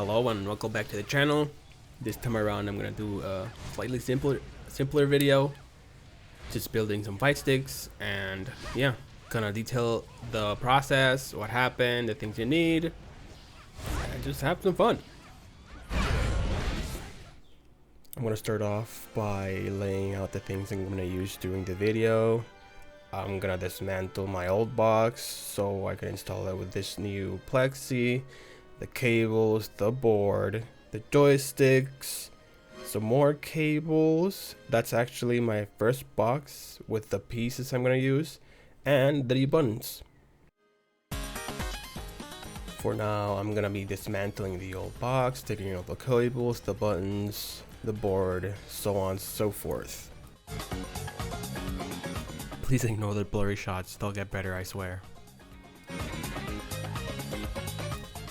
Hello and welcome back to the channel. This time around I'm gonna do a slightly simpler video, just building some fight sticks, and yeah, gonna detail the process, what happened, the things you need, and just have some fun. I'm gonna start off by laying out the things I'm gonna use during the video. I'm gonna dismantle my old box so I can install it with this new plexi, the cables, the board, the joysticks, some more cables. That's actually my first box with the pieces I'm gonna use, and the buttons. For now, I'm gonna be dismantling the old box, taking out the cables, the buttons, the board, so on and so forth. Please ignore the blurry shots, they'll get better, I swear.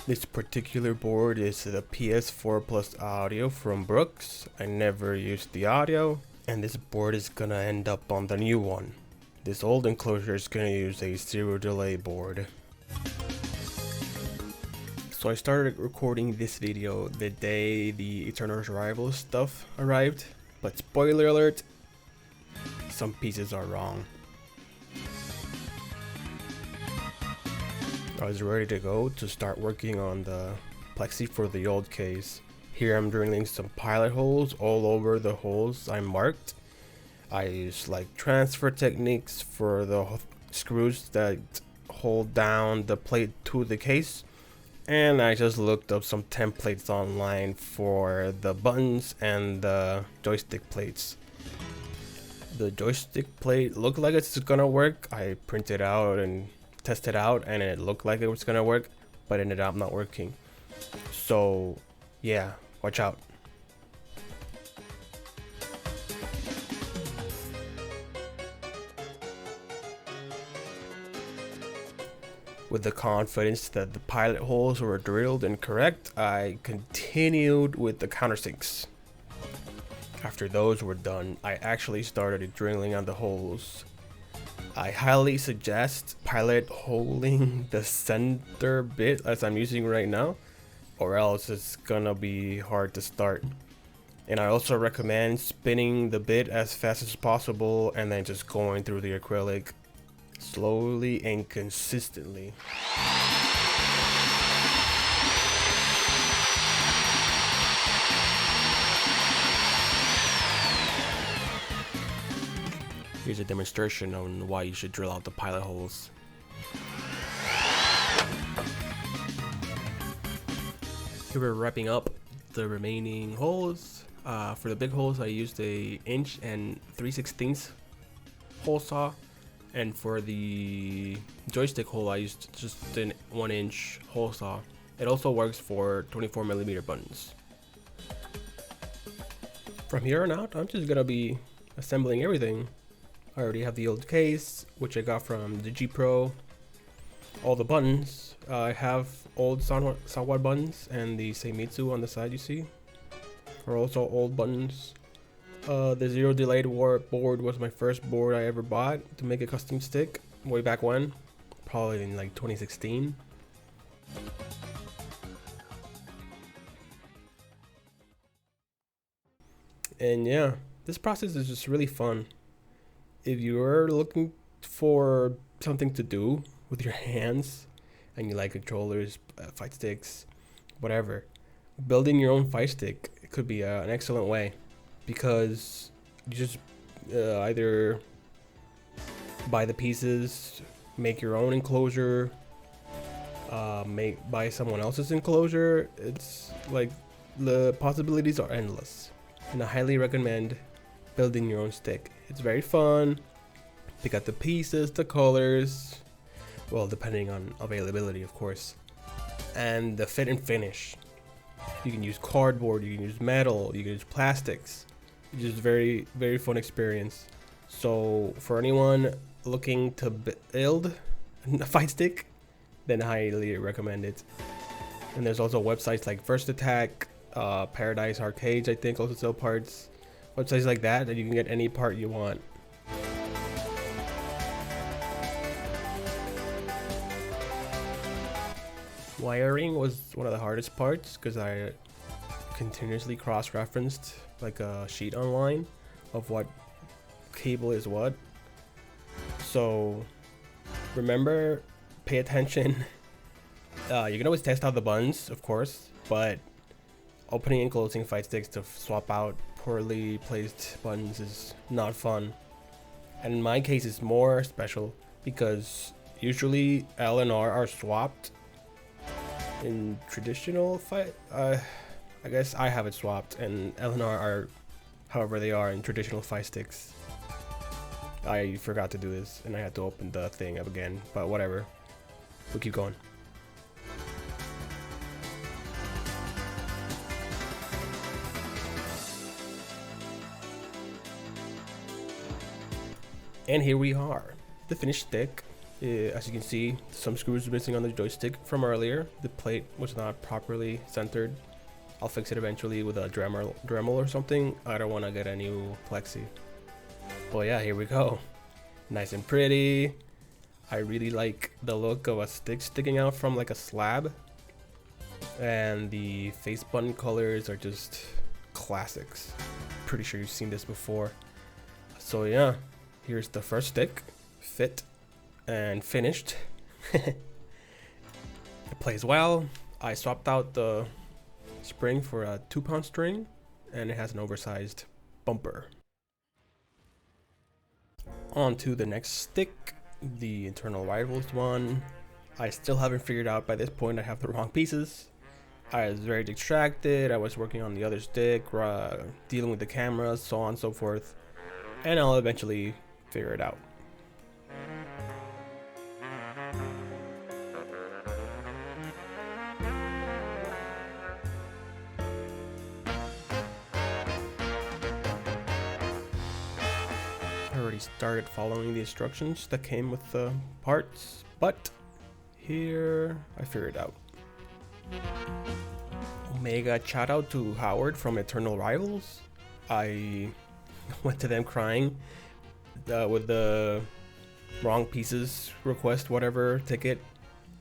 This particular board is the PS4 Plus audio from Brooks. I never used the audio, and this board is gonna end up on the new one. This old enclosure is gonna use a zero delay board. So I started recording this video the day the Eternal's Arrival stuff arrived, but spoiler alert, some pieces are wrong. I was ready to go to start working on the plexi for the old case. Here I'm drilling some pilot holes all over the holes I marked. I use like transfer techniques for the screws that hold down the plate to the case. And I just looked up some templates online for the buttons and the joystick plates. The joystick plate looked like it's gonna work. I printed out and tested out, and it looked like it was gonna work, but ended up not working. So yeah, watch out. With the confidence that the pilot holes were drilled and correct, I continued with the countersinks. After those were done, I actually started drilling on the holes. I highly suggest pilot holding the center bit as I'm using right now, or else it's gonna be hard to start. And I also recommend spinning the bit as fast as possible and then just going through the acrylic slowly and consistently. Here's a demonstration on why you should drill out the pilot holes. Here we're wrapping up the remaining holes. For the big holes I used a 1 3/16 hole saw, and for the joystick hole I used just an 1-inch hole saw. It also works for 24mm buttons. From here on out, I'm just gonna be assembling everything. I already have the old case, which I got from the G Pro. All the buttons, I have old Sanwa buttons, and the Seimitsu on the side you see are also old buttons. The zero delayed board was my first board I ever bought to make a custom stick way back when, probably in like 2016. And yeah, this process is just really fun. If you're looking for something to do with your hands and you like controllers, fight sticks, whatever, building your own fight stick could be an excellent way, because you just either buy the pieces, make your own enclosure, buy someone else's enclosure. It's like the possibilities are endless, and I highly recommend building your own stick. It's very fun. Pick out the pieces, the colors, well, depending on availability of course, and the fit and finish. You can use cardboard, you can use metal, you can use plastics. It's just very fun experience. So for anyone looking to build a fight stick, then I highly recommend it. And there's also websites like First Attack, Paradise Arcades I think also sell parts. Websites like that you can get any part you want. Wiring was one of the hardest parts because I continuously cross-referenced like a sheet online of what cable is what. So remember, pay attention. You can always test out the buttons, of course, but opening and closing fight sticks to swap out poorly placed buttons is not fun. And in my case, it's more special because usually L and R are swapped in traditional fight. I guess I have it swapped, and L and R are however they are in traditional fight sticks. I forgot to do this, and I had to open the thing up again, but whatever. We'll keep going. And here we are, the finished stick. As you can see, some screws are missing on the joystick from earlier. The plate was not properly centered. I'll fix it eventually with a Dremel or something. I don't want to get a new plexi. But yeah, here we go. Nice and pretty. I really like the look of a stick sticking out from like a slab. And the face button colors are just classics. Pretty sure you've seen this before. So yeah, here's the first stick, fit and finished. It plays well. I swapped out the spring for a 2-pound string, and it has an oversized bumper. On to the next stick, the internal rivals one. I still haven't figured out by this point. I have the wrong pieces. I was very distracted. I was working on the other stick, dealing with the cameras, so on and so forth, and I'll eventually figure it out. I already started following the instructions that came with the parts, but here I figured it out. Omega shout out to Howard from Eternal Rivals. I went to them crying with the wrong pieces request whatever ticket,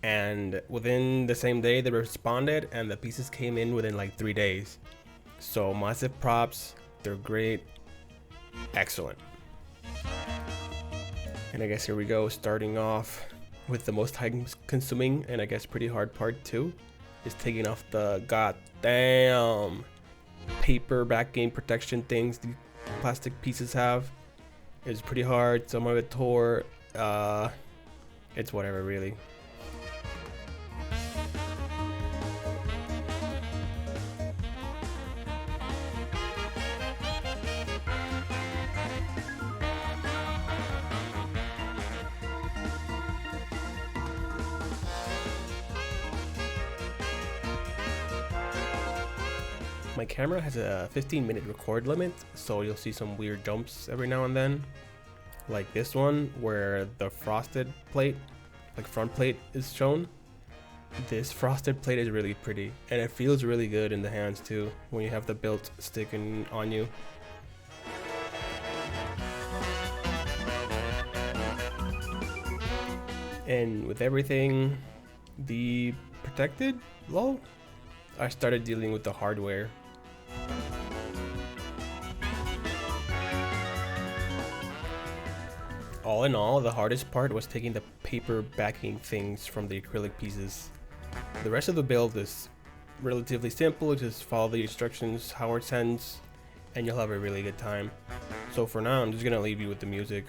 and within the same day they responded and the pieces came in within like 3 days. So massive props, they're great, excellent. And I guess here we go, starting off with the most time consuming and I guess pretty hard part too, is taking off the goddamn paper backing protection things the plastic pieces have. It's pretty hard, some of it tore, it's whatever really. My camera has a 15-minute record limit, so you'll see some weird jumps every now and then. Like this one, where the frosted plate, like front plate, is shown. This frosted plate is really pretty, and it feels really good in the hands too, when you have the built sticking on you. And with everything protected, lol, I started dealing with the hardware. All in all, the hardest part was taking the paper backing things from the acrylic pieces. The rest of the build is relatively simple, just follow the instructions Howard sends and you'll have a really good time. So for now, I'm just gonna leave you with the music.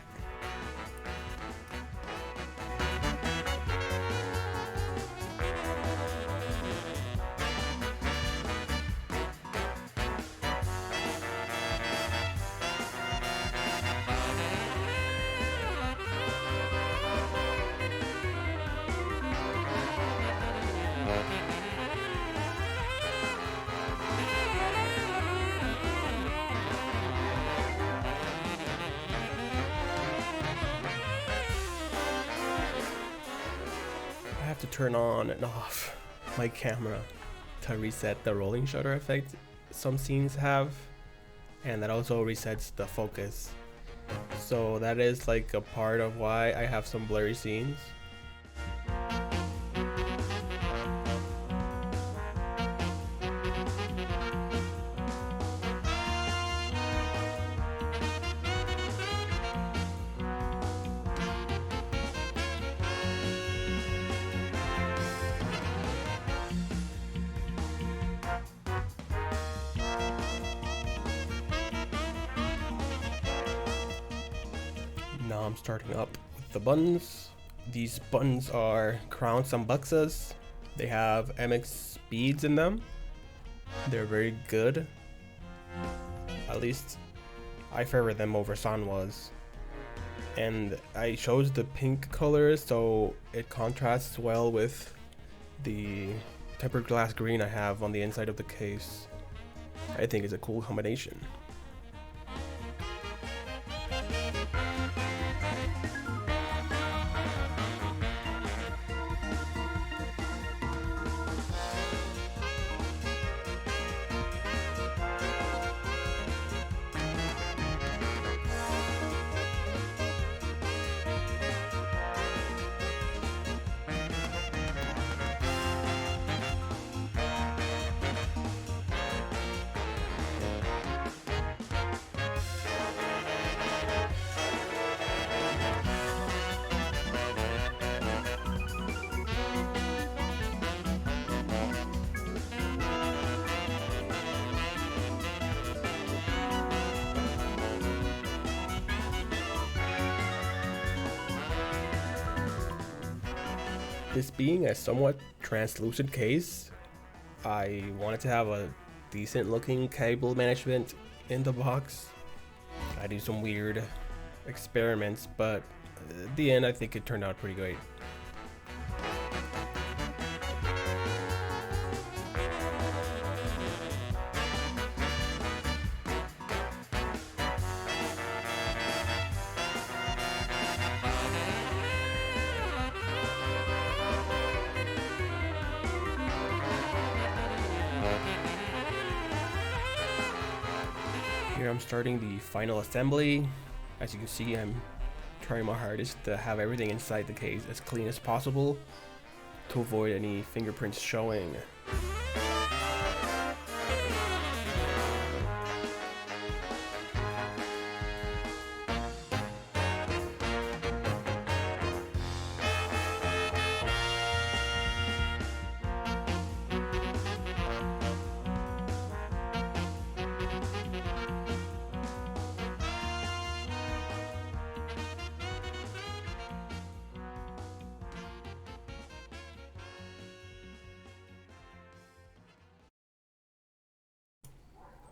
I have to turn on and off my camera to reset the rolling shutter effect some scenes have, and that also resets the focus. So that is like a part of why I have some blurry scenes. Now I'm starting up with the buttons. These buttons are crown sambuxas. They have MX beads in them. They're very good. At least I favor them over Sanwa's. And I chose the pink color so it contrasts well with the tempered glass green I have on the inside of the case. I think it's a cool combination. This being a somewhat translucent case, I wanted to have a decent looking cable management in the box. I do some weird experiments, but at the end I think it turned out pretty great. Here I'm starting the final assembly. As you can see, I'm trying my hardest to have everything inside the case as clean as possible to avoid any fingerprints showing.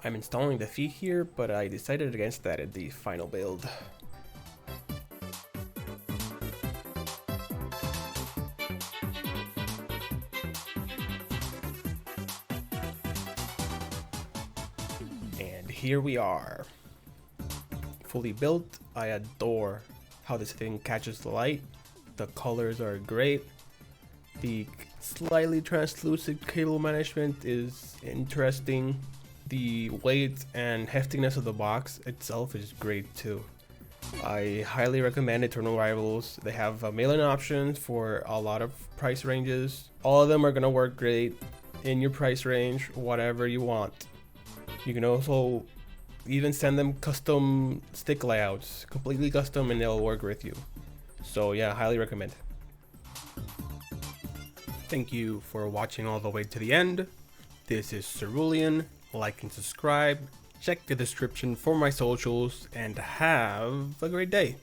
I'm installing the feet here, but I decided against that in the final build. And here we are. Fully built. I adore how this thing catches the light. The colors are great. The slightly translucent cable management is interesting. The weight and heftiness of the box itself is great too. I highly recommend Eternal Rivals. They have mail-in options for a lot of price ranges. All of them are gonna work great in your price range, whatever you want. You can also even send them custom stick layouts, completely custom, and they'll work with you. So yeah, highly recommend. Thank you for watching all the way to the end. This is Cerulean. Like and subscribe, check the description for my socials, and have a great day.